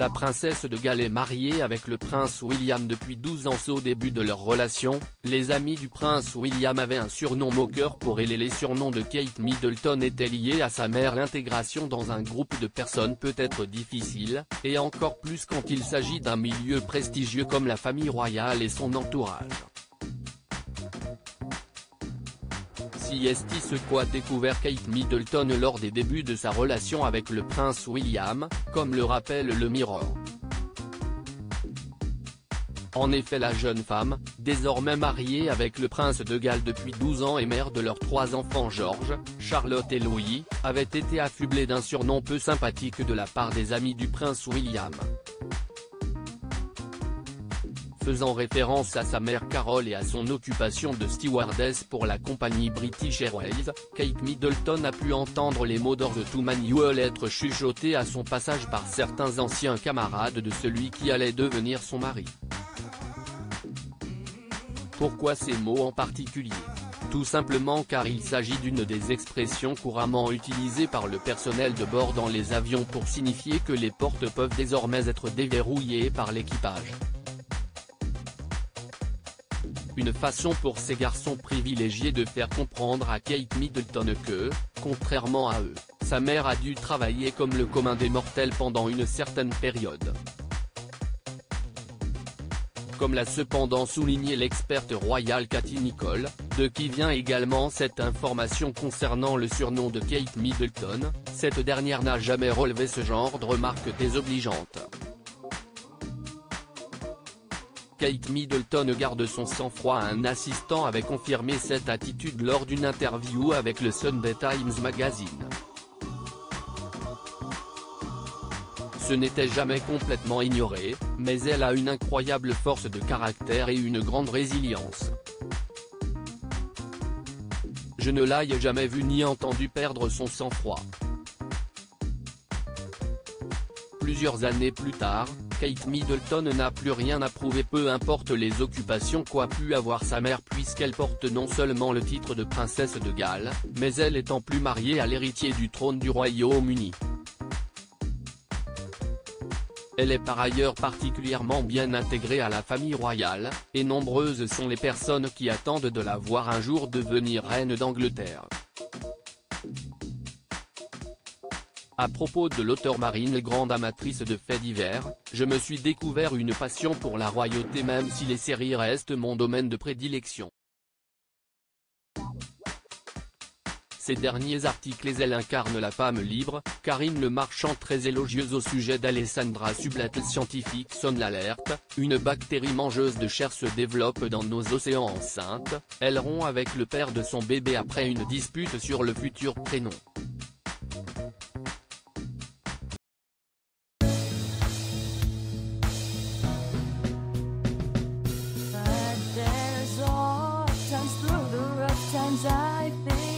La princesse de Galles est mariée avec le prince William depuis 12 ans. Au début de leur relation, les amis du prince William avaient un surnom moqueur pour elle et les surnoms de Kate Middleton étaient liés à sa mère. L'intégration dans un groupe de personnes peut être difficile, et encore plus quand il s'agit d'un milieu prestigieux comme la famille royale et son entourage. C'est ce qu'a découvert Kate Middleton lors des débuts de sa relation avec le prince William, comme le rappelle le Mirror. En effet, la jeune femme, désormais mariée avec le prince de Galles depuis 12 ans et mère de leurs 3 enfants George, Charlotte et Louis, avait été affublée d'un surnom peu sympathique de la part des amis du prince William. Faisant référence à sa mère Carol et à son occupation de stewardess pour la compagnie British Airways, Kate Middleton a pu entendre les mots d'Ordre to Manuel être chuchotés à son passage par certains anciens camarades de celui qui allait devenir son mari. Pourquoi ces mots en particulier? Tout simplement car il s'agit d'une des expressions couramment utilisées par le personnel de bord dans les avions pour signifier que les portes peuvent désormais être déverrouillées par l'équipage. Une façon pour ces garçons privilégiés de faire comprendre à Kate Middleton que, contrairement à eux, sa mère a dû travailler comme le commun des mortels pendant une certaine période. Comme l'a cependant souligné l'experte royale Katie Nicholl, de qui vient également cette information concernant le surnom de Kate Middleton, cette dernière n'a jamais relevé ce genre de remarques désobligeantes. Kate Middleton garde son sang-froid. Un assistant avait confirmé cette attitude lors d'une interview avec le Sunday Times Magazine. Ce n'était jamais complètement ignoré, mais elle a une incroyable force de caractère et une grande résilience. Je ne l'ai jamais vue ni entendu perdre son sang-froid. Plusieurs années plus tard, Kate Middleton n'a plus rien à prouver, peu importe les occupations qu'a pu avoir sa mère, puisqu'elle porte non seulement le titre de princesse de Galles, mais elle étant plus mariée à l'héritier du trône du Royaume-Uni. Elle est par ailleurs particulièrement bien intégrée à la famille royale, et nombreuses sont les personnes qui attendent de la voir un jour devenir reine d'Angleterre. À propos de l'auteure Marine, grande amatrice de faits divers, je me suis découvert une passion pour la royauté, même si les séries restent mon domaine de prédilection. Ces derniers articles, elle incarne la femme libre. Karine Le Marchand très élogieuse au sujet d'Alessandra Sublet. Scientifique sonne l'alerte, une bactérie mangeuse de chair se développe dans nos océans. Enceinte, elle rompt avec le père de son bébé après une dispute sur le futur prénom. But there's all times through the rough times I think